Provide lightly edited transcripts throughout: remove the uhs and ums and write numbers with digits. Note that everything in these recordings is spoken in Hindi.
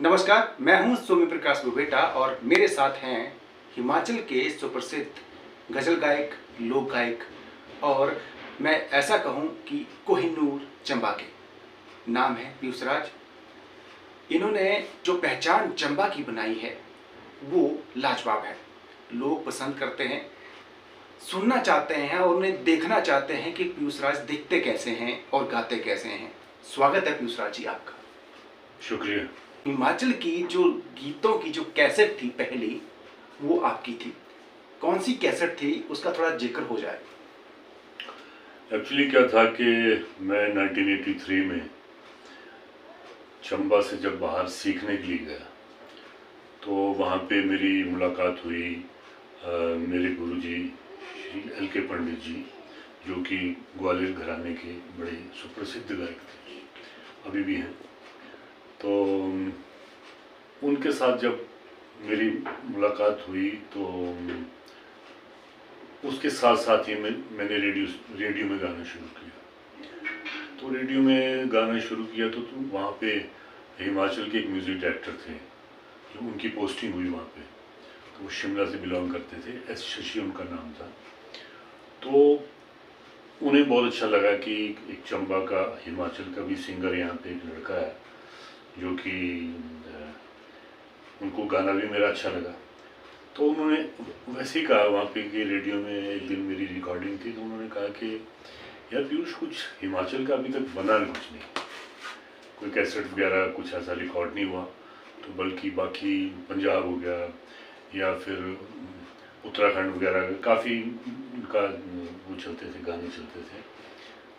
नमस्कार, मैं हूं सोमी प्रकाश बुबेटा और मेरे साथ हैं हिमाचल के सुप्रसिद्ध गजल गायक, लोक गायक और मैं ऐसा कहूं कि कोहिनूर चंबा के। नाम है पीयूष राज। इन्होंने जो पहचान चंबा की बनाई है वो लाजवाब है। लोग पसंद करते हैं, सुनना चाहते हैं और उन्हें देखना चाहते हैं कि पीयूष राज दिखते कैसे हैं और गाते कैसे हैं। स्वागत है पीयूष राज जी आपका। शुक्रिया। हिमाचल की जो गीतों की जो कैसेट थी पहली, वो आपकी थी। कौन सी कैसेट थी, उसका थोड़ा जिक्र हो जाए। एक्चुअली क्या था कि मैं 1983 में चंबा से जब बाहर सीखने के लिए गया तो वहाँ पे मेरी मुलाकात हुई मेरे गुरुजी श्री एल.के. पंडित जी, जो कि ग्वालियर घराने के बड़े सुप्रसिद्ध गायक थे, अभी भी हैं। तो उनके साथ जब मेरी मुलाकात हुई तो उसके साथ साथ ही मैंने रेडियो में गाना शुरू किया। तो रेडियो में गाना शुरू किया तो वहाँ पे हिमाचल के एक म्यूज़िक डायरेक्टर थे, जो उनकी पोस्टिंग हुई वहाँ पे। तो वो शिमला से बिलोंग करते थे, एस शशि उनका नाम था। तो उन्हें बहुत अच्छा लगा कि एक चंबा का, हिमाचल का भी सिंगर यहाँ पे एक लड़का है, जो कि उनको गाना भी मेरा अच्छा लगा। तो उन्होंने वैसे ही कहा वहाँ पे कि रेडियो में एक दिन मेरी रिकॉर्डिंग थी, तो उन्होंने कहा कि यार पीयूष, कुछ हिमाचल का अभी तक बना कुछ नहीं, कोई कैसेट वगैरह कुछ ऐसा रिकॉर्ड नहीं हुआ। तो बल्कि बाकी पंजाब हो गया या फिर उत्तराखंड वगैरह काफ़ी उनका वो चलते थे, गाने चलते थे।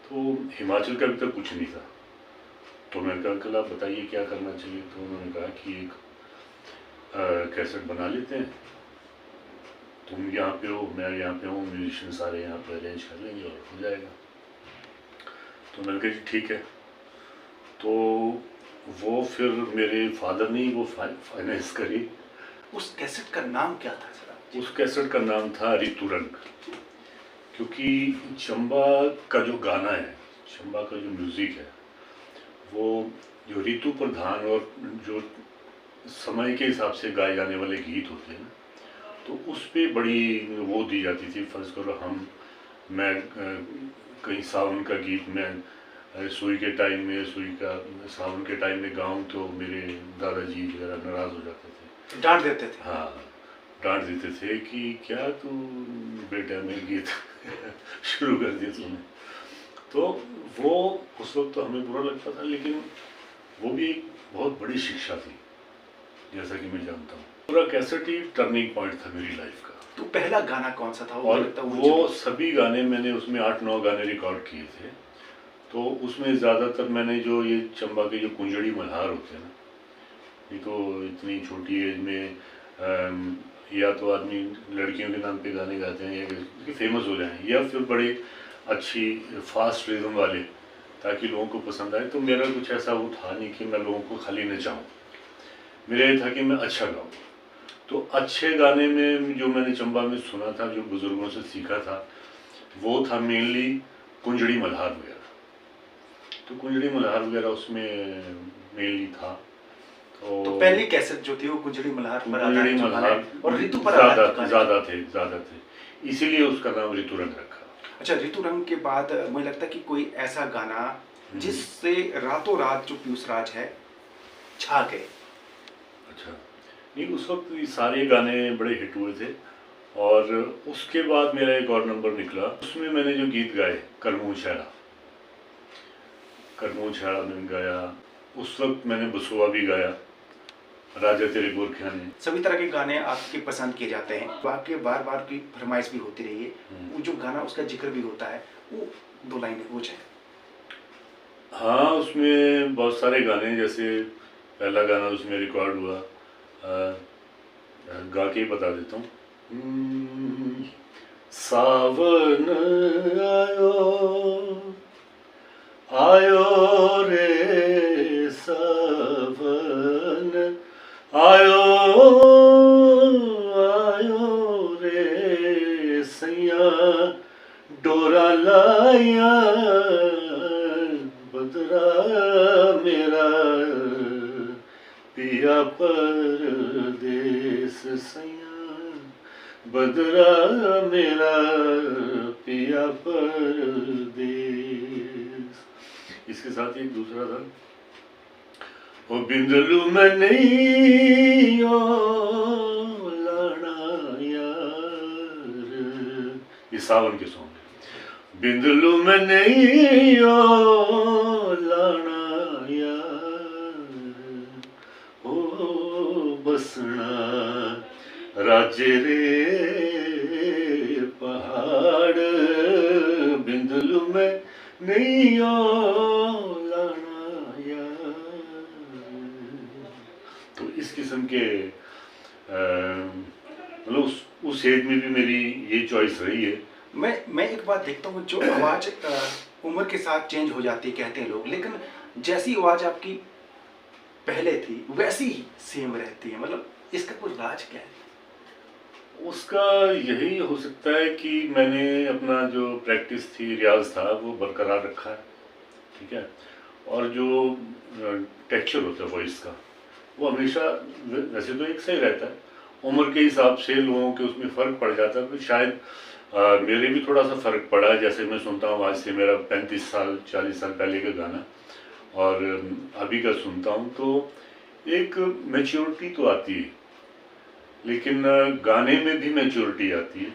तो हिमाचल का अभी तक कुछ नहीं था। तो मैंने कहा कल आप बताइए क्या करना चाहिए। तो उन्होंने कहा कि एक कैसेट बना लेते हैं, तुम यहाँ पे हो, मैं यहाँ पे हूँ, म्यूजिशियन सारे यहाँ पे अरेंज कर लेंगे और हो जाएगा। तो मैंने कहा जी ठीक है। तो वो फिर मेरे फादर ने वो फाइनेंस करी। उस कैसेट का नाम क्या था सर? उस कैसेट का नाम था ऋतु रंग। क्योंकि चंबा का जो गाना है, चंबा का जो म्यूज़िक है, वो जो ऋतु प्रधान और जो समय के हिसाब से गाए जाने वाले गीत होते हैं, तो उस पर बड़ी वो दी जाती थी। फर्ज करो मैं कहीं सावन का गीत में सुई के टाइम में, सावन के टाइम में गाऊं तो मेरे दादाजी वगैरह नाराज़ हो जाते थे, डांट देते थे। हाँ, डांट देते थे कि क्या तू बेटा में गीत शुरू कर दिया तुमने। तो वो उस वक्त तो हमें बुरा लगता था, लेकिन वो भी एक बहुत बड़ी शिक्षा थी, जैसा कि मैं जानता हूँ। पूरा कैसेट ही टर्निंग पॉइंट था मेरी लाइफ का। तो पहला गाना कौन सा था? और वो सभी गाने मैंने उसमें 8-9 गाने रिकॉर्ड किए थे। तो उसमें ज़्यादातर मैंने जो ये चंबा के जो कुंजड़ी मल्हार होते हैं ना, ये तो इतनी छोटी एज में या तो आदमी लड़कियों के नाम पे गाने गाते हैं या फेमस हो जाएं, या फिर बड़े अच्छी फास्ट रिदम वाले, ताकि लोगों को पसंद आए। तो मेरा कुछ ऐसा वो था नहीं कि मैं लोगों को खाली नचाऊँ, मेरा ये था कि मैं अच्छा गाऊँ। तो अच्छे गाने में जो मैंने चंबा में सुना था, जो बुज़ुर्गों से सीखा था, वो था मेनली कुंजड़ी मल्हार वगैरह। तो कुंजड़ी मल्हार वगैरह उसमें मेनली था। तो पहली कैसेट जो थी वो कुंजड़ी मल्हार और ऋतु पर ज़्यादा थे, इसीलिए उसका नाम ऋतु रंग रखा। अच्छा, ऋतु रंग के बाद मुझे लगता है कि कोई ऐसा गाना जिससे रातों रात जो पीयूष राज है छा गए। अच्छा, नहीं, उस वक्त सारे गाने बड़े हिट हुए थे। और उसके बाद मेरा एक और नंबर निकला, उसमें मैंने जो गीत गाए, करमू छाड़ा मैंने गाया। उस वक्त मैंने बसुआ भी गाया, राजा तेरे गोरखिया ने। सभी तरह के गाने आपके पसंद किए जाते हैं, आपके बार बार की फरमाइश भी होती रही है। वो जो गाना उसका जिक्र भी होता है, वो 2 लाइनें वो चाहे। हाँ, उसमें बहुत सारे गाने, जैसे पहला गाना उसमें रिकॉर्ड हुआ, गा के ही बता देता हूँ। सावन आयो रे सावन आयो रे सैया, डोरा लाया बदरा मेरा पिया पिया परदेस सैया, बदरा मेरा पिया परदेस। इसके साथ ही एक दूसरा था, ओ बिंदलू में नहीं ओ लाना यार, ये सावन के सॉन्ग है। बिंदलू में नहीं ओ लाना यार, ओ बसना राज्य रे पहाड़, बिंदलू में नहीं ओ लाना यार। तो इस किस्म के मतलब उस एज में भी मेरी ये चॉइस रही है। मैं एक बात देखता हूँ, जो आवाज़ उम्र के साथ चेंज हो जाती है कहते हैं लोग, लेकिन जैसी आवाज़ आपकी पहले थी वैसी ही सेम रहती है, मतलब इसका कोई राज क्या है? उसका यही हो सकता है कि मैंने अपना जो प्रैक्टिस थी, रियाज था, वो बरकरार रखा है, ठीक है। और जो टेक्सचर होता है वॉइस का, वो हमेशा वैसे तो एक सही रहता है, उम्र के हिसाब से लोगों के उसमें फ़र्क पड़ जाता है। तो शायद मेरे भी थोड़ा सा फ़र्क पड़ा है। जैसे मैं सुनता हूँ आज से मेरा 35 साल 40 साल पहले का गाना और अभी का सुनता हूँ, तो एक मैच्योरिटी तो आती है, लेकिन गाने में भी मैच्योरिटी आती है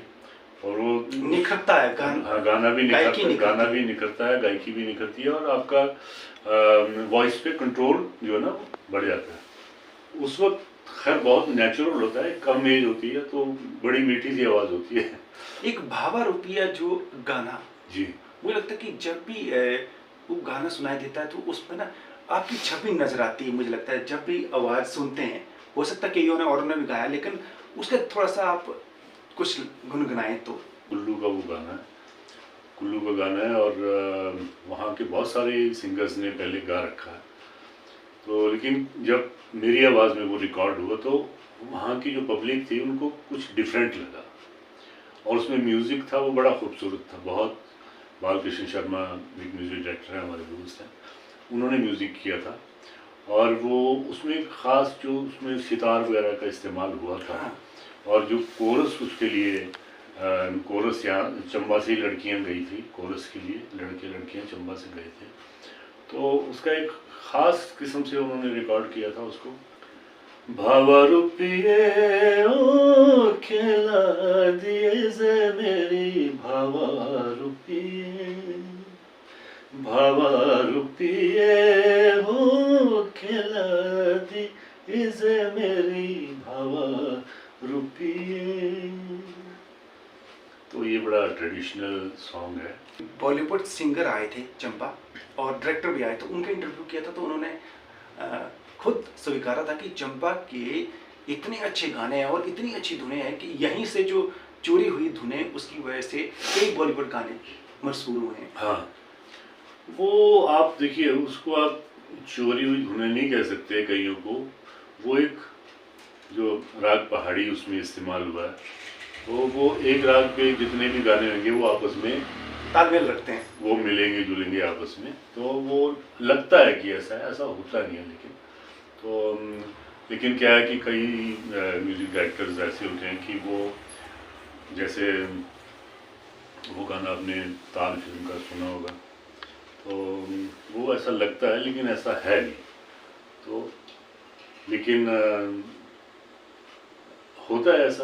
और वो निखरता है हाँ, गाना भी निखरता है, गायकी भी निखरती है, और आपका वॉइस पे कंट्रोल जो है ना वो बढ़ जाता है। उस वक्त खैर बहुत नेचुरल होता है, कम एज होती है तो बड़ी मीठी सी आवाज़ होती है। एक भावा रुपया जो गाना, जी, मुझे लगता है कि जब भी वो गाना सुनाई देता है तो उसमें ना आपकी छवि नजर आती है। मुझे लगता है जब भी आवाज़ सुनते हैं, हो सकता है कईयों ने और ने भी गाया, लेकिन उसका थोड़ा सा आप कुछ गुनगुनाएं तो। कुल्लू का वो गाना है, कुल्लू का गाना है, और वहाँ के बहुत सारे सिंगर्स ने पहले गा रखा है। तो लेकिन जब मेरी आवाज़ में वो रिकॉर्ड हुआ तो वहाँ की जो पब्लिक थी उनको कुछ डिफरेंट लगा, और उसमें म्यूज़िक था वो बड़ा खूबसूरत था बहुत। बालकृष्ण शर्मा एक म्यूज़िक डायरेक्टर है, हमारे दोस्त हैं, उन्होंने म्यूज़िक किया था, और वो उसमें एक ख़ास जो उसमें सितार वगैरह का इस्तेमाल हुआ था। और जो कोरस उसके लिए कोरस यहाँ चंबा से ही लड़कियाँ गई थी, कोरस के लिए लड़के लड़कियाँ चंबा से गए थे, तो उसका एक ख़ास किस्म से उन्होंने रिकॉर्ड किया था उसको। भावा रुपये ओ खेला दिए से मेरी, भावा रुपये हो खेला दिए से मेरी, भावा रुपये। तो ये बड़ा ट्रेडिशनल सॉन्ग है। बॉलीवुड सिंगर आए थे चंपा और डायरेक्टर भी आए, तो उनका इंटरव्यू किया था, तो उन्होंने खुद स्वीकारा था कि चंपा के इतने अच्छे गाने हैं और इतनी अच्छी धुनें हैं कि यहीं से जो चोरी हुई धुनें, उसकी वजह से कई बॉलीवुड गाने मशहूर हुए हैं। हाँ, वो आप देखिए, उसको आप चोरी हुई धुनें नहीं कह सकते कईयों को। वो एक जो राग पहाड़ी उसमें इस्तेमाल हुआ है, तो वो एक राग पे जितने भी गाने होंगे वो आपस में तालमेल रखते हैं, वो मिलेंगे जुलेंगे आपस में, तो वो लगता है कि ऐसा है, ऐसा होता नहीं है। लेकिन क्या है कि कई म्यूज़िक डायरेक्टर्स ऐसे होते हैं कि वो, जैसे वो गाना आपने ताल फिल्म का सुना होगा, तो वो ऐसा लगता है लेकिन ऐसा है नहीं। तो लेकिन होता है ऐसा।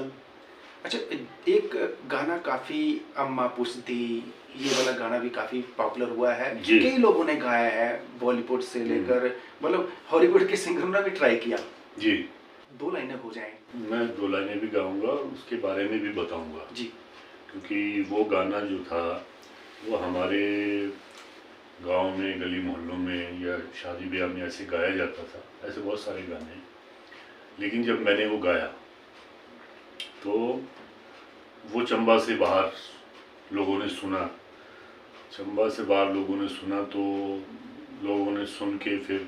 अच्छा, एक गाना काफ़ी अम्मा पुसदी, ये वाला गाना भी काफ़ी पॉपुलर हुआ है, कई लोगों ने गाया है, बॉलीवुड से लेकर मतलब हॉलीवुड के सिंगरों ने भी ट्राई किया। जी, 2 लाइनें हो जाएं। मैं 2 लाइनें भी गाऊंगा और उसके बारे में भी बताऊंगा जी, क्योंकि वो गाना जो था वो हमारे गांव में, गली मोहल्लों में या शादी ब्याह में ऐसे गाया जाता था। ऐसे बहुत सारे गाने हैं, लेकिन जब मैंने वो गाया तो वो चंबा से बाहर लोगों ने सुना, चंबा से बाहर लोगों ने सुना, तो लोगों ने सुन के फिर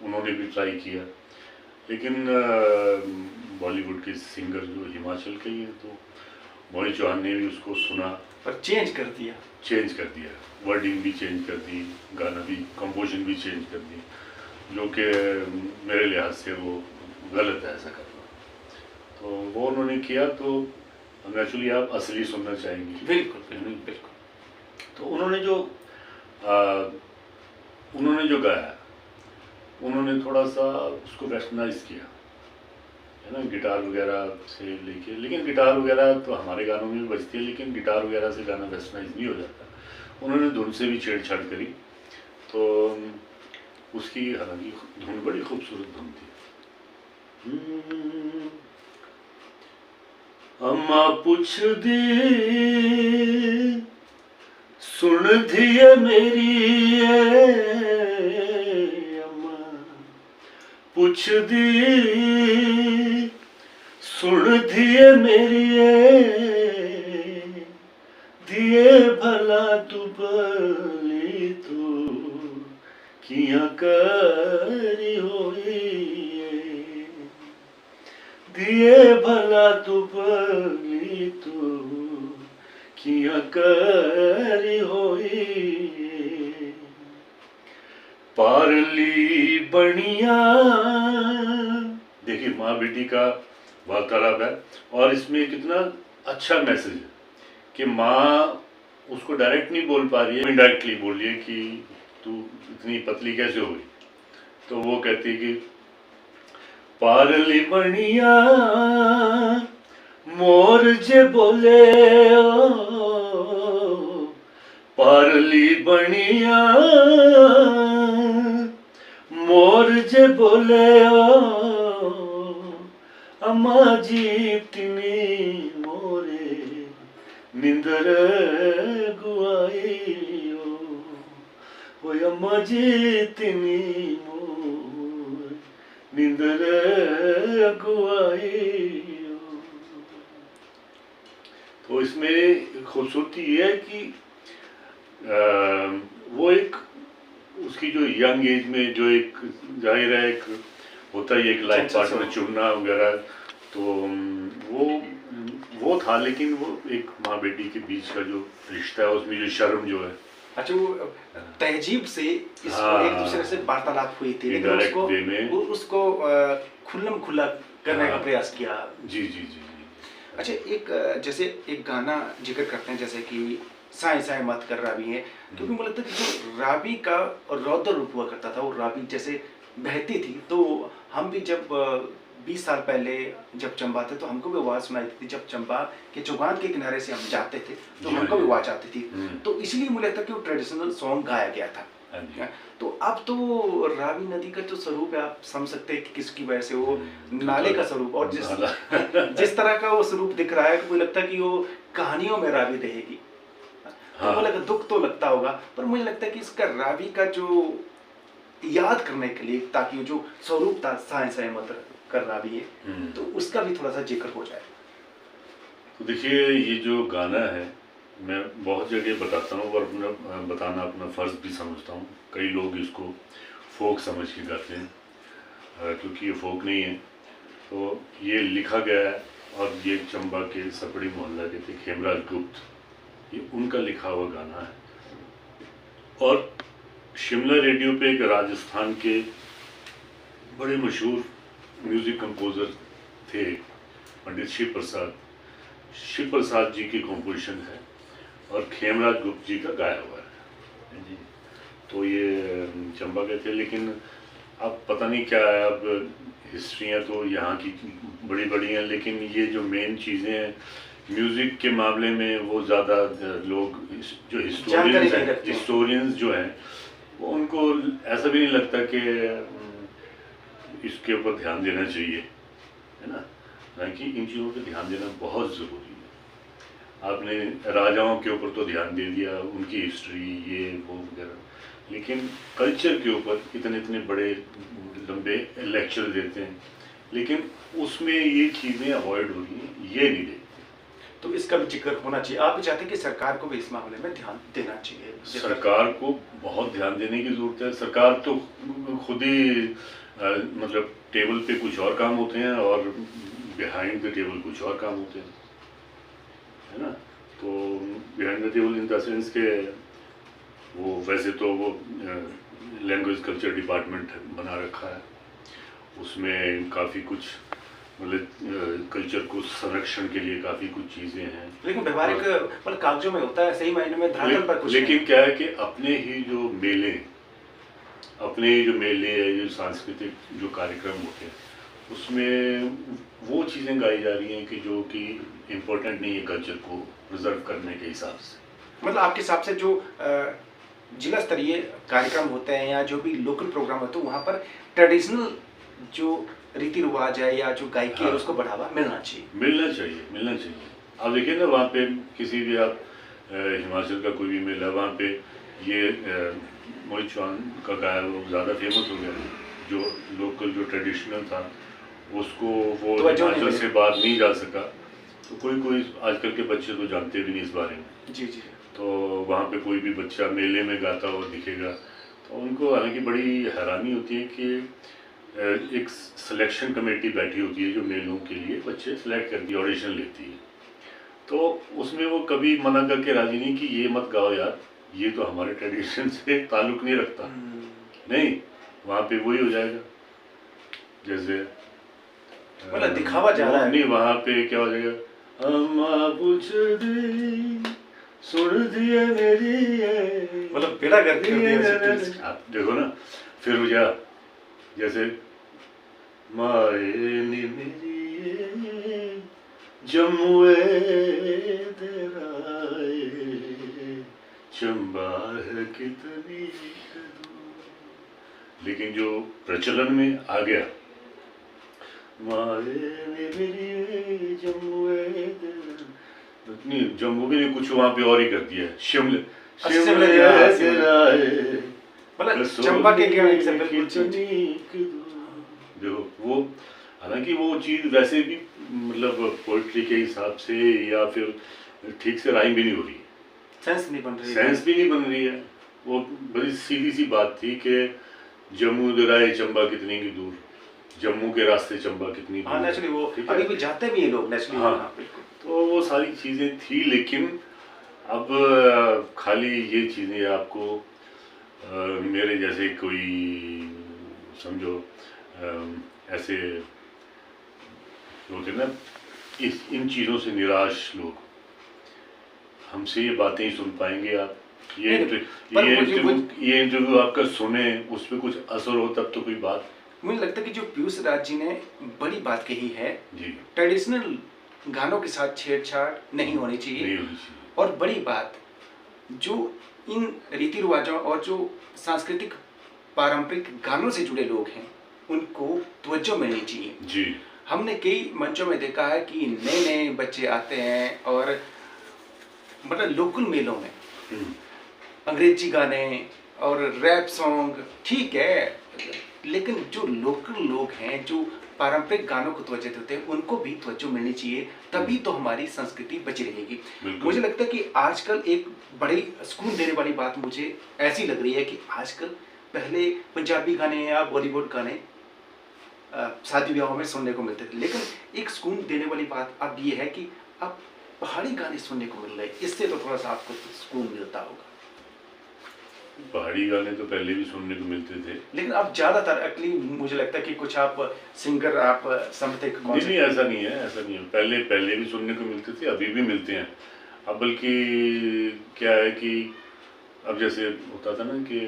उन्होंने भी ट्राई किया। लेकिन बॉलीवुड के सिंगर जो हिमाचल के ही हैं, तो मौनी चौहान ने भी उसको सुना पर चेंज कर दिया, वर्डिंग भी चेंज कर दी, गाना भी, कंपोजिशन भी चेंज कर दी, जो कि मेरे लिहाज से वो गलत है ऐसा करना। तो वो उन्होंने किया, तो नेचुरली आप असली सुनना चाहेंगे। बिल्कुल बिल्कुल बिल्कुल। तो उन्होंने जो गाया, उन्होंने थोड़ा सा उसको वेस्टर्नाइज किया, है ना, गिटार वगैरह से लेके। लेकिन गिटार वगैरह तो हमारे गानों में भी बजती है, लेकिन गिटार वगैरह से गाना वेस्टर्नाइज नहीं हो जाता। उन्होंने धुन से भी छेड़छाड़ करी, तो उसकी हालांकि धुन बड़ी खूबसूरत धुन थी। अम्मा पुछ दी सुन दिए मेरी, अम्मा पुछ दी सुन दिए मेरी, दिए भला तू भली तू किया करी होई, दिए भला तू भली तू किया करी होई, पारली बनिया। देखिए माँ बेटी का वार्तालाप है, और इसमें कितना अच्छा मैसेज है कि माँ उसको डायरेक्ट नहीं बोल पा रही है, इनडायरेक्टली बोल रही है कि तू इतनी पतली कैसे हो गई। तो वो कहती है कि पारली बनिया मोर जे बोले ओ, पारली बनिया मोर जे बोले ओ, अम्मा जी तिनी मोरे निंदर गुआइयो, ओ अम्मा जी तिनी मोर निंदर गुआइयो। तो इसमें खूबसूरती ये है कि वो एक उसकी जो यंग एज में जो एक जाहिर है एक होता ही एक लाइफ पार्टनर चुनना वगैरह, तो वो था। लेकिन वो एक माँ बेटी के बीच का जो रिश्ता है उसमें जो शर्म जो है, अच्छा वो तहजीब से इसको एक दूसरे से वार्तालाप हुई थी, लेकिन उसको खुल्लम खुल्ला करने का प्रयास किया। जी जी जी। अच्छा एक जैसे एक गाना जिक्र करते हैं जैसे कि साए साए मत कर रावी है, क्योंकि मुझे लगता है कि जो रावी का रौद्र रूप हुआ करता था, वो रावी जैसे बहती थी, तो हम भी जब 20 साल पहले जब चंबा थे तो हमको भी आवाज़ सुनाई देती थी। जब चंबा के चौगान के किनारे से हम जाते थे तो हमको भी आवाज़ आती थी, तो इसलिए मुझे लगता है कि वो ट्रेडिशनल सॉन्ग गाया गया था। तो अब तो रावी नदी का जो स्वरूप है, आप समझ सकते हैं कि किसकी वजह से वो नाले का स्वरूप, और जिस तरह का वो स्वरूप दिख रहा है, मुझे लगता है कि वो कहानियों में रावी रहेगी। तो मुझे लगता दुख तो लगता होगा, पर मुझे लगता है कि इसका रावी का जो याद करने के लिए, ताकि जो स्वरूप था साए साए मत कर रावी है, तो उसका भी थोड़ा सा जिक्र हो जाए। तो देखिए ये जो गाना है मैं बहुत जगह बताता हूँ, और अपना बताना अपना फ़र्ज़ भी समझता हूँ। कई लोग इसको फोक समझ के गाते हैं, क्योंकि ये फोक नहीं है। तो ये लिखा गया है, और ये चंबा के सपड़ी मोहल्ला के थे खेमराज गुप्त, ये उनका लिखा हुआ गाना है। और शिमला रेडियो पे एक राजस्थान के बड़े मशहूर म्यूज़िक कंपोज़र थे पंडित शिव प्रसाद जी की कंपोजिशन है, और खेमराज गुप्त जी का गाया हुआ है जी। तो ये चंबा के थे, लेकिन अब पता नहीं क्या है, अब हिस्ट्रियाँ तो यहाँ की बड़ी बड़ी हैं, लेकिन ये जो मेन चीज़ें हैं म्यूज़िक के मामले में, वो ज़्यादा लोग जो हिस्टोरियंस जो हैं वो, उनको ऐसा भी नहीं लगता कि इसके ऊपर ध्यान देना चाहिए, है ना। हालांकि इन चीज़ों पर ध्यान देना बहुत ज़रूरी है। आपने राजाओं के ऊपर तो ध्यान दे दिया, उनकी हिस्ट्री ये वो वगैरह, लेकिन कल्चर के ऊपर इतने इतने बड़े लंबे लेक्चर देते हैं, लेकिन उसमें ये चीज़ें अवॉइड हो रही हैं, ये नहीं देखते। तो इसका भी जिक्र होना चाहिए। आप भी चाहते हैं कि सरकार को भी इस मामले में ध्यान देना चाहिए? सरकार को बहुत ध्यान देने की ज़रूरत है। सरकार तो खुद ही मतलब टेबल पे कुछ और काम होते हैं, और बिहाइंड द टेबल कुछ और काम होते हैं, है ना। तो behind the table in the sense के वो वैसे तो वो लैंग्वेज कल्चर डिपार्टमेंट बना रखा है, उसमें काफ़ी कुछ मतलब कल्चर को संरक्षण के लिए काफ़ी कुछ चीज़ें हैं। लेकिन व्यवहारिक मतलब कागजों में होता है, सही मायने में धरातल पर कुछ लेकिन क्या है कि अपने ही जो मेले जो सांस्कृतिक जो कार्यक्रम होते हैं उसमें वो चीज़ें गाई जा रही हैं कि जो कि इम्पोर्टेंट नहीं है कल्चर को प्रिजर्व करने के हिसाब से। मतलब आपके हिसाब से जो जिला स्तरीय कार्यक्रम होते हैं या जो भी लोकल प्रोग्राम होते हैं वहाँ पर ट्रेडिशनल जो रीति रिवाज है या जो गायकी है उसको बढ़ावा मिलना चाहिए। आप देखिए ना वहाँ पे किसी भी आप हिमाचल का कोई भी मेला वहाँ पे ये मोहित चौहान का गाया वो ज़्यादा फेमस हो गया। जो लोकल जो ट्रेडिशनल था उसको वो हिमाचल से बाहर नहीं जा सका, तो कोई आजकल के बच्चे तो जानते भी नहीं इस बारे में। जी जी। तो वहाँ पे कोई भी बच्चा मेले में गाता हुआ दिखेगा तो उनको हालांकि बड़ी हैरानी होती है कि एक सिलेक्शन कमेटी बैठी होती है जो मेलों के लिए बच्चे सेलेक्ट करती है, ऑडिशन लेती है, तो उसमें वो कभी मना करके राजी नहीं कि ये मत गाओ यार, ये तो हमारे ट्रेडिशन से ताल्लुक नहीं रखता। नहीं, वहाँ पे वही हो जाएगा जैसे मतलब दिखावा जा रहा है। नहीं, वहाँ पे क्या हो जाएगा, सुन दिया मेरी, मतलब बेड़ा गर्क कर दिया। आप देखो ना फिर हो जा जैसे माए नी मेरी जम्मुए तेरा चंबा है कितनी दूर। लेकिन जो प्रचलन में आ गया माए नी मेरी जम्मुए तेरा, नहीं जम्मू भी नहीं, कुछ वहाँ पे और ही कर दिया है, शिमले मतलब चंबा के क्या देखो वो, हालांकि वो चीज़ वैसे भी मतलब पोइट्री के हिसाब से या फिर ठीक से राइम भी नहीं हो रही, सेंस भी नहीं बन रही है। वो बड़ी सीधी सी बात थी कि जम्मू दराए चंबा कितनी की दूर, जम्मू के रास्ते चंबा कितनी दूर। हाँ नेचुरली वो अभी भी जाते भी हैं लोग नेचुरली। हाँ, तो वो सारी चीज़ें थी, लेकिन अब खाली ये चीज़ें आपको मेरे जैसे कोई समझो ऐसे लोग हैं ना इन चीज़ों से निराश लोग, हमसे ये बातें ही सुन पाएंगे आप। ये इंटरव्यू आपका सुने, उस पर कुछ असर हो तब तो कोई बात। मुझे लगता है कि जो पीयूष राज जी ने बड़ी बात कही है जी, ट्रेडिशनल गानों के साथ छेड़छाड़ नहीं होनी चाहिए। और बड़ी बात जो इन रीति रिवाजों और जो सांस्कृतिक पारंपरिक गानों से जुड़े लोग हैं उनको तवज्जो मिलनी चाहिए। जी, हमने कई मंचों में देखा है कि नए नए बच्चे आते हैं और मतलब लोकल मेलों में अंग्रेजी गाने और रैप सॉन्ग ठीक है, लेकिन जो लोकल लोग हैं जो पारंपरिक गानों को तवज्जो देते हैं उनको भी तवज्जो मिलनी चाहिए, तभी तो हमारी संस्कृति बची रहेगी। मुझे लगता है कि आजकल एक बड़ी सुकून देने वाली बात मुझे ऐसी लग रही है कि आजकल पहले पंजाबी गाने या बॉलीवुड गाने शादी ब्याहों में सुनने को मिलते थे, लेकिन एक सुकून देने वाली बात अब ये है कि अब पहाड़ी गाने सुनने को मिल रहे हैं। इससे तो थोड़ा सा आपको सुकून मिलता होगा। पहाड़ी गाने तो पहले भी सुनने को मिलते थे, लेकिन अब ज्यादातर एक्चुअली मुझे लगता है कि कुछ आप सिंगर आप समझते नहीं, ऐसा नहीं है। पहले भी सुनने को मिलते थे, अभी भी मिलते हैं। अब बल्कि क्या है कि अब जैसे होता था ना कि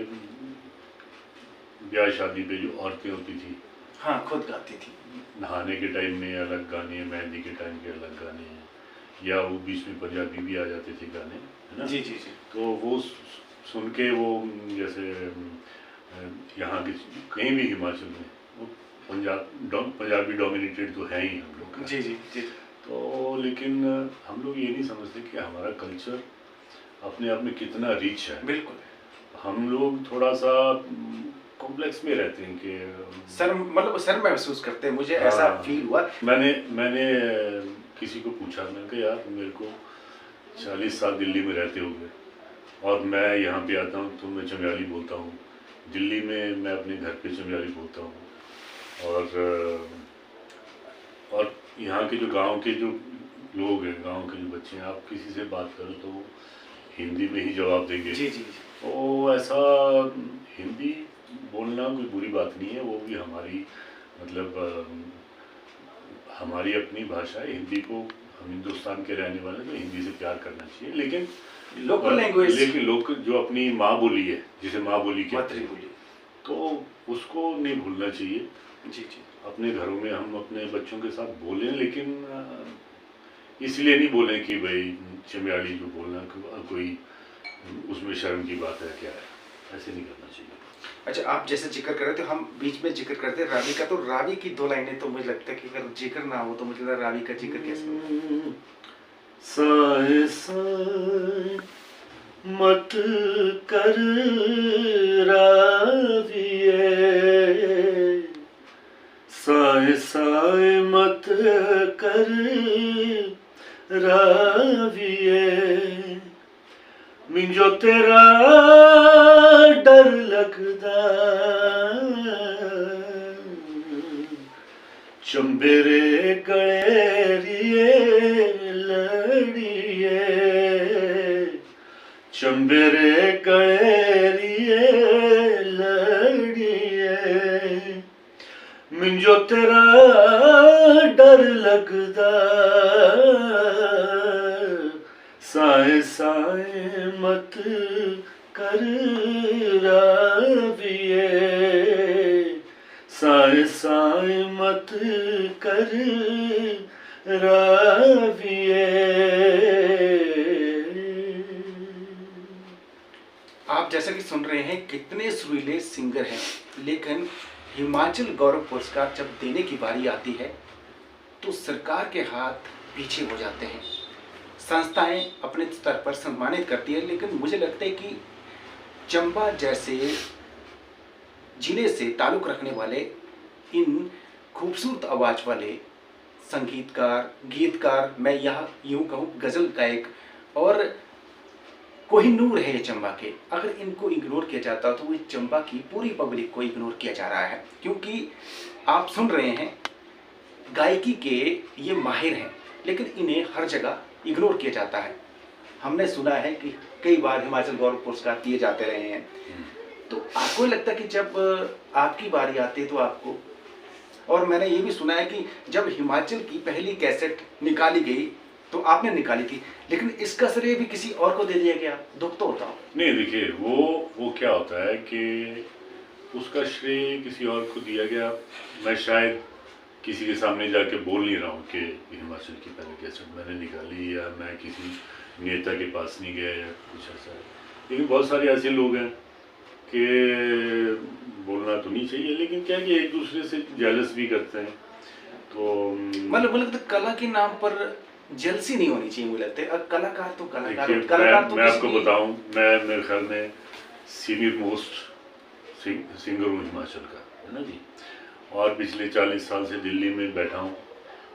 ब्याह शादी पे जो औरतें होती थी, हाँ खुद गाती थी, नहाने के टाइम में अलग गाने, मेहंदी के टाइम के अलग गाने हैं, या वो बीच में पंजाबी भी आ जाते थे गाने, है ना। जी जी जी। तो वो सुन के वो जैसे यहाँ के कहीं भी हिमाचल में वो पंजाबी डोमिनेटेड तो है ही हम लोग का। जी जी जी। तो लेकिन हम लोग ये नहीं समझते कि हमारा कल्चर अपने आप में कितना रिच है। बिल्कुल, हम लोग थोड़ा सा कॉम्प्लेक्स में रहते हैं कि शर्म महसूस करते हैं। मुझे ऐसा फील हुआ। मैंने किसी को पूछा, मैंने कहा यार मेरे को 40 साल दिल्ली में रहते हो गए और मैं यहाँ पे आता हूँ तो मैं चमयाली बोलता हूँ, दिल्ली में मैं अपने घर पे चमयाली बोलता हूँ, और यहाँ के जो गांव के जो लोग हैं, गांव के जो बच्चे हैं, आप किसी से बात करो तो हिंदी में ही जवाब देंगे। जी जी। तो ऐसा हिंदी बोलना कोई बुरी बात नहीं है, वो भी हमारी मतलब हमारी अपनी भाषा है, हिंदी को हम हिंदुस्तान के रहने वाले तो हिंदी से प्यार करना चाहिए, लेकिन लोकल लैंग्वेज, लेकिन लोग जो अपनी माँ बोली है, जिसे माँ बोली कहते हैं, बोली, तो उसको नहीं भूलना चाहिए। जी जी। अपने घरों में हम अपने बच्चों के साथ बोलें, लेकिन इसलिए नहीं बोलें कि भाई चमियाड़ी जो बोलना कोई उसमें शर्म की बात है क्या है, ऐसे नहीं करना चाहिए। अच्छा, आप जैसे जिक्र कर रहे थे, हम बीच में जिक्र करते हैं रावी का, तो रावी की 2 लाइनें तो मुझे लगता है कि अगर जिक्र ना हो तो मुझे लगता है रावी का जिक्र कैसे हो। साए साए मत कर राविए, साए साए मत कर राविए, मिंजो तेरा डर लगदा, चंबेरे गलेरिए लड़िए, चंबेरे गलेरिए लड़िए, मिंजो तेरा डर लगदा, साए साए मत कर राविए, साए साए मत कर राविए। आप जैसा कि सुन रहे हैं कितने सुरीले सिंगर हैं, लेकिन हिमाचल गौरव पुरस्कार जब देने की बारी आती है तो सरकार के हाथ पीछे हो जाते हैं। संस्थाएं अपने स्तर पर सम्मानित करती है, लेकिन मुझे लगता है कि चंबा जैसे जिले से ताल्लुक़ रखने वाले इन खूबसूरत आवाज़ वाले संगीतकार, गीतकार, मैं यह यूँ कहूँ गज़ल गायक और कोहिनूर है ये चंबा के, अगर इनको इग्नोर किया जाता तो वो चंबा की पूरी पब्लिक को इग्नोर किया जा रहा है। क्योंकि आप सुन रहे हैं गायकी के ये माहिर हैं, लेकिन इन्हें हर जगह इग्नोर किया जाता है। हमने सुना है कि कई बार हिमाचल गौरव पुरस्कार दिए जाते रहे हैं, तो आपको लगता है कि जब आपकी बारी आती है तो आपको, और मैंने ये भी सुना है कि जब हिमाचल की पहली कैसेट निकाली गई तो आपने निकाली थी, लेकिन इसका श्रेय भी किसी और को दे दिया गया, दुख तो होता हो। नहीं, देखिए वो क्या होता है कि उसका श्रेय किसी और को दिया गया, मैं शायद किसी के सामने जाके बोल नहीं रहा हूँ कि हिमाचल की पहली कैसेट मैंने निकाली, या मैं किसी नेता के पास नहीं गया या कुछ ऐसा है, लेकिन बहुत सारे ऐसे लोग हैं कि बोलना तो नहीं चाहिए, लेकिन क्या कि एक दूसरे से जेलस भी करते हैं। तो मतलब मुझे लगता है कला के नाम पर जेलसी नहीं होनी चाहिए। मुझे लगता है कलाकार तो कलाकार तो मैं आपको बताऊं, मैं मेरे ख्याल में सीनियर मोस्ट सिंगर हूँ हिमाचल का, है ना जी, और पिछले 40 साल से दिल्ली में बैठा हूँ,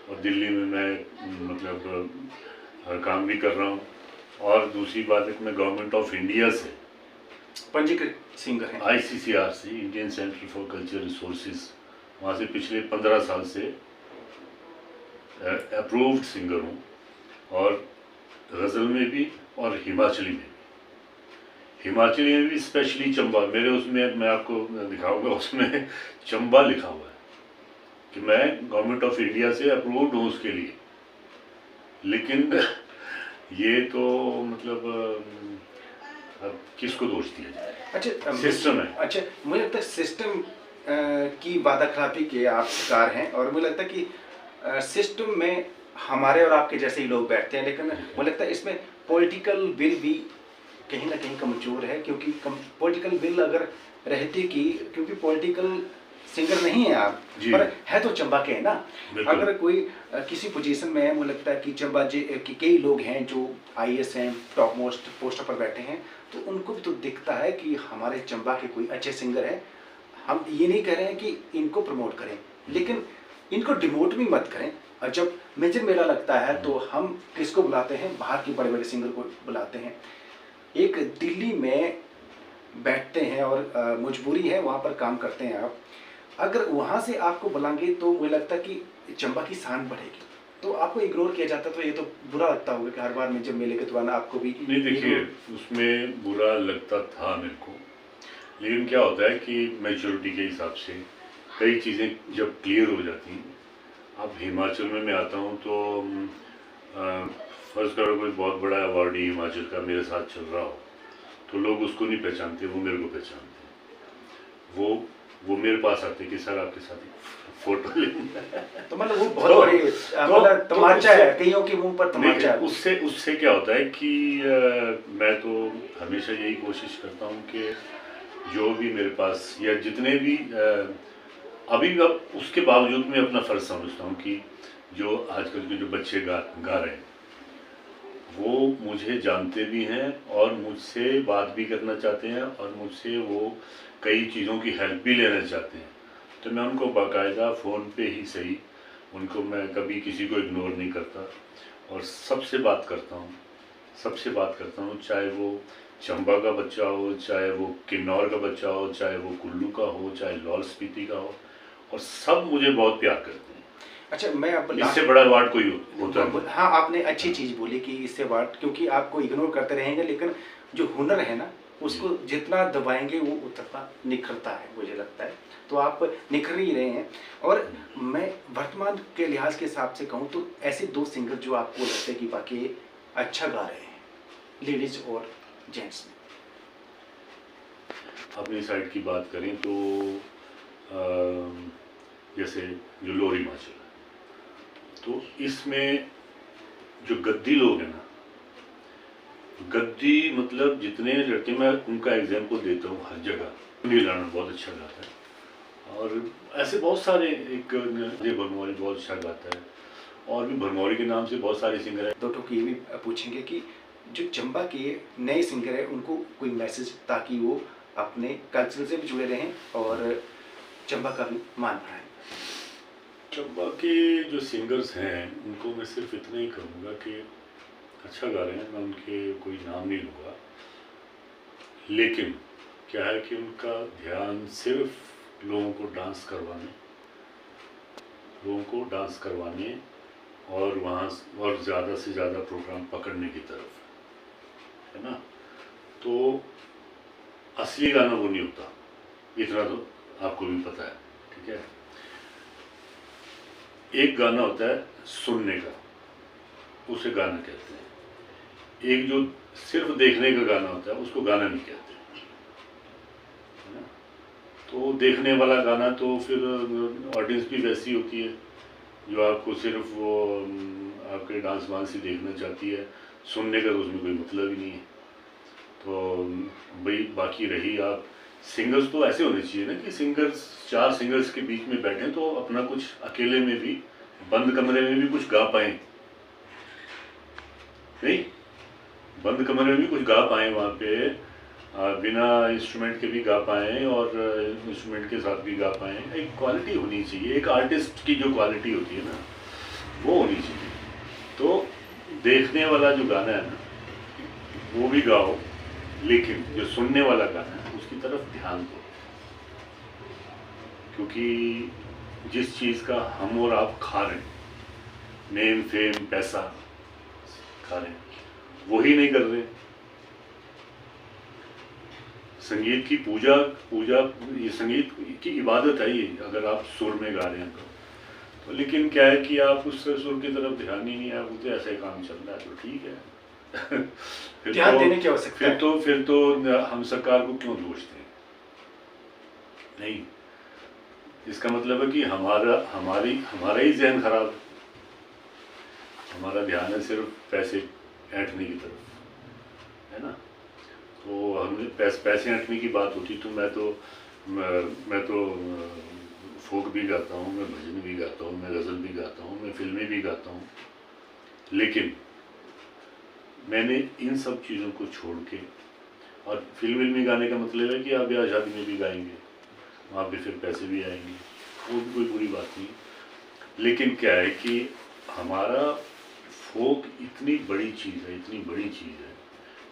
और दिल्ली में मैं मतलब हर काम भी कर रहा हूँ, और दूसरी बात है कि मैं गवर्नमेंट ऑफ इंडिया से पंजीकृत सिंगर हैं, ICCR से, Indian centre for culture resources, वहाँ से पिछले 15 साल से अप्रूव्ड सिंगर हूँ, और गज़ल में भी और हिमाचली में भी। हिमाचली में भी स्पेशली चंबा, मेरे उसमें मैं आपको दिखाऊंगा, उसमें चंबा लिखा हुआ है कि मैं गवर्नमेंट ऑफ इंडिया से अप्रूव्ड हूँ उसके लिए। लेकिन ये तो मतलब अब किसको दोष दिया जाए? अच्छा सिस्टम है। अच्छा, मुझे लगता है सिस्टम की वादाखिलाफी के आप शिकार हैं, और मुझे लगता है कि सिस्टम में हमारे और आपके जैसे ही लोग बैठते हैं, लेकिन मुझे लगता है इसमें पॉलिटिकल विल भी कहीं ना कहीं कमजोर है। क्योंकि पॉलिटिकल विल अगर रहती की, क्योंकि पॉलिटिकल सिंगर नहीं है आप, पर है तो चंबा के है ना। अगर कोई किसी पोजीशन में है, मुझे लगता है कि चंबा कि कई लोग हैं जो IAS हैं, टॉप मोस्ट पोस्टर पर बैठे हैं, तो उनको भी तो दिखता है कि हमारे चंबा के कोई अच्छे सिंगर हैं। हम ये नहीं कह रहे हैं कि इनको प्रमोट करें, लेकिन इनको डिमोट भी मत करें। और जब मेजर मेला लगता है तो हम किसको बुलाते हैं? बाहर के बड़े बड़े सिंगर को बुलाते हैं। एक दिल्ली में बैठते हैं और मजबूरी है, वहाँ पर काम करते हैं आप, अगर वहाँ से आपको बुलाएंगे तो मुझे लगता है कि चंबा की शान बढ़ेगी। तो आपको इग्नोर किया जाता तो ये तो बुरा लगता होगा कि हर बार में जब मेले के दौरान आपको भी नहीं। देखिए, उसमें बुरा लगता था मेरे को, लेकिन क्या होता है कि मैच्योरिटी के हिसाब से कई चीज़ें जब क्लियर हो जाती हैं। अब हिमाचल में मैं आता हूँ तो फर्स्ट करो कोई बहुत बड़ा अवार्डी हिमाचल का मेरे साथ चल रहा हो तो लोग उसको नहीं पहचानते, वो मेरे को पहचानते हैं। वो मेरे पास आते कि सर आपके साथ फोटो लेना है। तो मतलब वो बहुत बड़ी मतलब तमाचा है, कईयों के मुंह पर तमाचा है। उससे क्या होता है कि मैं तो हमेशा यही कोशिश करता हूँ कि जो भी मेरे पास या जितने भी अभी अब उसके बावजूद मैं अपना फ़र्ज समझता हूँ कि जो आजकल के जो बच्चे गा रहे हैं वो मुझे जानते भी हैं और मुझसे बात भी करना चाहते हैं और मुझसे वो कई चीज़ों की हेल्प भी लेना चाहते हैं। तो मैं उनको बाकायदा फ़ोन पे ही सही, उनको मैं कभी किसी को इग्नोर नहीं करता और सबसे बात करता हूँ, चाहे वो चंबा का बच्चा हो, चाहे वो किन्नौर का बच्चा हो, चाहे वो कुल्लू का हो, चाहे लाहौल स्पीति का हो, और सब मुझे बहुत प्यार करते हैं। अच्छा, मैं अब इससे बड़ा अवार्ड कोई होता है? हाँ, आपने अच्छी चीज़ बोली कि इससे अवार्ड, क्योंकि आपको इग्नोर करते रहेंगे लेकिन जो हुनर है ना उसको जितना दबाएंगे वो उतना निखरता है, मुझे लगता है। तो आप निखर ही रहे हैं। और मैं वर्तमान के लिहाज के हिसाब से कहूँ तो ऐसे दो सिंगर जो आपको लगता है कि बाकी अच्छा गा रहे हैं, लेडीज और जेंट्स में। अपनी साइड की बात करें तो जैसे जो लोरी हिमाचल है, तो इसमें जो गद्दी लोग हैं ना, गद्दी मतलब जितने लड़के, मैं उनका एग्जांपल देता हूँ हर जगह। सुनील राणा बहुत अच्छा गाता है और ऐसे बहुत सारे, एक अजय भरमौरी बहुत अच्छा गाता है और भी भरमौरी के नाम से बहुत सारे सिंगर हैं। दो टोक ये भी पूछेंगे कि जो चंबा के नए सिंगर है उनको कोई मैसेज, ताकि वो अपने कल्चर से भी जुड़े रहें और चंबा का भी मान बढ़ाएं। चंबा के जो सिंगर्स हैं उनको मैं सिर्फ इतना ही कहूँगा कि अच्छा गा रहे हैं, मैं उनके कोई नाम नहीं लूँगा, लेकिन क्या है कि उनका ध्यान सिर्फ लोगों को डांस करवाने और वहाँ और ज़्यादा से ज़्यादा प्रोग्राम पकड़ने की तरफ है ना। तो असली गाना वो नहीं होता, इतना तो आपको भी पता है, ठीक है। एक गाना होता है सुनने का, उसे गाना कहते हैं। एक जो सिर्फ देखने का गाना होता है उसको गाना नहीं कहते, है ना। तो देखने वाला गाना तो फिर ऑडियंस भी वैसी होती है जो आपको सिर्फ वो आपके डांस वांस ही देखना चाहती है, सुनने का तो उसमें कोई मतलब ही नहीं है। तो भाई बाकी रही आप सिंगर्स, तो ऐसे होने चाहिए ना कि सिंगर्स, चार सिंगर्स के बीच में बैठे तो अपना कुछ अकेले में भी, बंद कमरे में भी कुछ गा पाए, नहीं बंद कमरे में भी कुछ गा पाए, वहाँ पे बिना इंस्ट्रूमेंट के भी गा पाए और इंस्ट्रूमेंट के साथ भी गा पाए। एक क्वालिटी होनी चाहिए, एक आर्टिस्ट की जो क्वालिटी होती है ना वो होनी चाहिए। तो देखने वाला जो गाना है ना वो भी गाओ, लेकिन जो सुनने वाला गाना है उसकी तरफ ध्यान दो, क्योंकि जिस चीज़ का हम और आप खा रहे हैं, नेम फेम पैसा खा रहे हैं, वही नहीं कर रहे। संगीत की पूजा ये संगीत की इबादत है ये, अगर आप सुर में गा रहे हैं तो लेकिन क्या है कि आप उस सुर की तरफ ध्यान ही नहीं है, वो तो ऐसे काम चल रहा है तो ठीक है। ध्यान देने की आवश्यकता है। फिर तो हम सरकार को क्यों दोष दें? नहीं, इसका मतलब है कि हमारा ही ज़हन खराब है, हमारा ध्यान है सिर्फ पैसे ऐंठने की तरफ, है ना। तो हमने पैसे ऐंठने की बात होती तो मैं तो फोक भी गाता हूँ, मैं भजन भी गाता हूँ, मैं गज़ल भी गाता हूँ, मैं फिल्में भी गाता हूँ, लेकिन मैंने इन सब चीज़ों को छोड़ के, और फिल्मी गाने का मतलब है कि आप ब्याह शादी में भी गाएंगे, वहाँ पे फिर पैसे भी आएंगे, वो भी कोई बुरी बात नहीं। लेकिन क्या है कि हमारा फोक इतनी बड़ी चीज़ है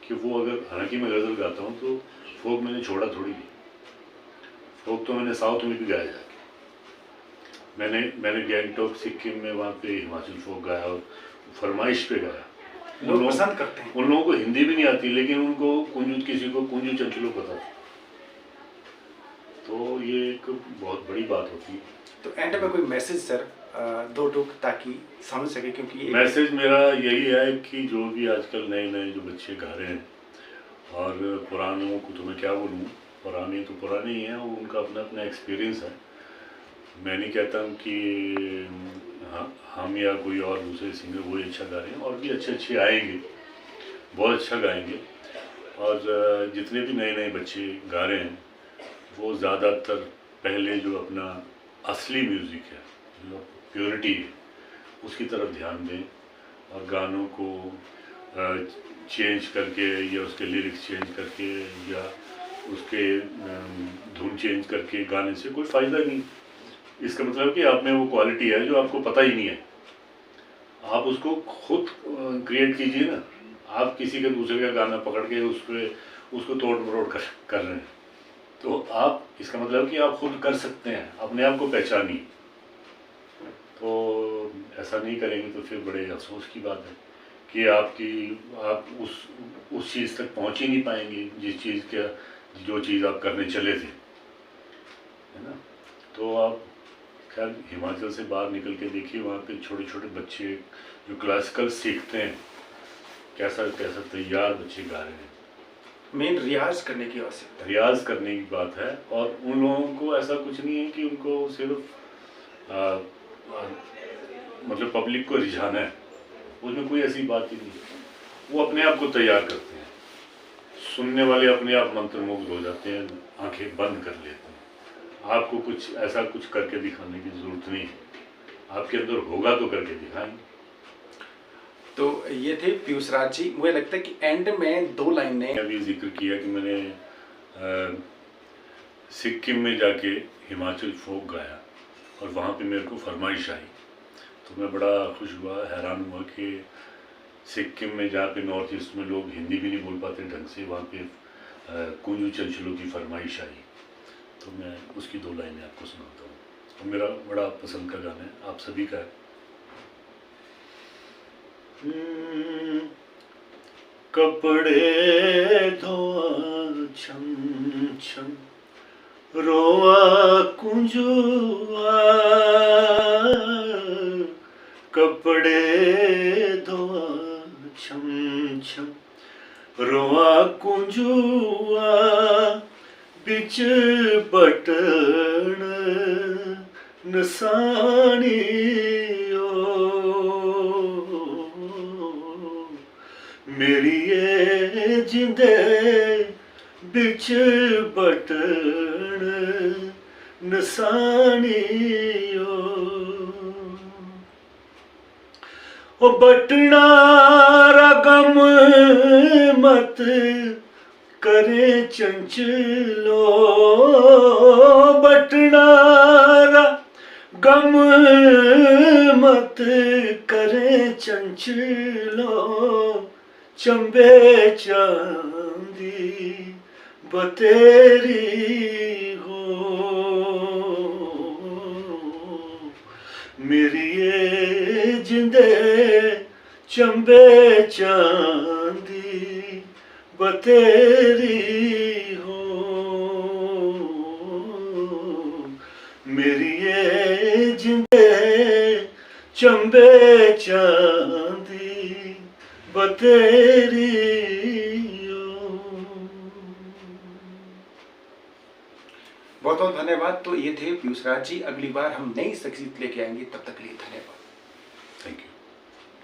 कि वो, अगर हालांकि मैं गज़ल गाता हूँ तो फोक मैंने छोड़ा थोड़ी नहीं, फोक तो मैंने साउथ में भी गाया जाके। मैंने गैंगटॉक सिक्किम में वहाँ पे हिमाचल फोक गाया और फरमाइश पे गाया। लोग पसंद करते हैं। उन लोगों को हिंदी भी नहीं आती, लेकिन उनको किसी को कुंजू चंचलो पता था। तो ये एक बहुत बड़ी बात होती है। तो एंड में कोई मैसेज सर, दो टूक, ताकि समझ सके, क्योंकि मैसेज मेरा यही है कि जो भी आजकल नए नए जो बच्चे गा रहे हैं, और पुरानों को तो मैं क्या बोलूँ, पुराने तो पुराने ही हैं, वो उनका अपना अपना एक्सपीरियंस है। मैं नहीं कहता हूँ कि हम या कोई और दूसरे सिंगर वही अच्छा गा रहे हैं, और भी अच्छे अच्छे आएंगे, बहुत अच्छा गाएंगे। और जितने भी नए नए बच्चे गा रहे हैं वो ज़्यादातर पहले जो अपना असली म्यूज़िक है, जो प्योरिटी है, उसकी तरफ ध्यान दें, और गानों को चेंज करके या उसके लिरिक्स चेंज करके या उसके धुन चेंज करके गाने से कोई फ़ायदा नहीं। इसका मतलब कि आप में वो क्वालिटी है जो आपको पता ही नहीं है, आप उसको खुद क्रिएट कीजिए ना। आप किसी के दूसरे का गाना पकड़ के उसको तोड़ मरोड़ कर रहे हैं, तो आप, इसका मतलब कि आप खुद कर सकते हैं, अपने आप को पहचानिए। तो ऐसा नहीं करेंगे तो फिर बड़े अफसोस की बात है कि आप उस चीज़ तक पहुंच ही नहीं पाएंगे जो चीज़ आप करने चले थे, है ना। तो आप खैर हिमाचल से बाहर निकल के देखिए, वहाँ पे छोटे छोटे बच्चे जो क्लासिकल सीखते हैं, कैसा कैसा तैयार बच्चे गा रहे हैं। मेन रियाज करने की आवश्यकता है, रियाज करने की बात है। और उन लोगों को ऐसा कुछ नहीं है कि उनको सिर्फ मतलब पब्लिक को रिझाना है, उसमें कोई ऐसी बात ही नहीं है। वो अपने आप को तैयार करते हैं, सुनने वाले अपने आप मंत्रमुग्ध हो जाते हैं, आंखें बंद कर लेते हैं। आपको कुछ ऐसा कुछ करके दिखाने की ज़रूरत नहीं है, आपके अंदर होगा तो करके दिखाएंगे। तो ये थे पीयूष राज जी। मुझे लगता है कि एंड में दो लाइनें, अभी जिक्र किया कि मैंने सिक्किम में जाके हिमाचल फोक गाया और वहाँ पे मेरे को फरमाइश आई, तो मैं बड़ा खुश हुआ, हैरान हुआ कि सिक्किम में जहाँ पे नॉर्थ ईस्ट में लोग हिंदी भी नहीं बोल पाते ढंग से, वहाँ पे कुंजू चंचलों की फरमाइश आई। तो मैं उसकी दो लाइनें आपको सुनाता हूँ, और मेरा बड़ा पसंद का गाना है, आप सभी का है। कपड़े धोआ छम छम, रोआ कुंजुआ, कपड़े धोआ छम छम, रोआ कुंजुआ, बिच बटन नसानी मेरी ये जिंदे बिच बटन नसानियो, ओ बटना रगम मत करे चंचलो, बटना गम मत करे चंचलो, चंबे चांदी बतेरी हो, मेरी ये जिंदे चंबे चांदी बतेरी हो, मेरी ये जिंदे चंबे चांदी बतेरी हो। बहुत बहुत धन्यवाद। तो ये थे पीयूष राज जी। अगली बार हम नई शख्सियत लेके आएंगे, तब तक के लिए धन्यवाद।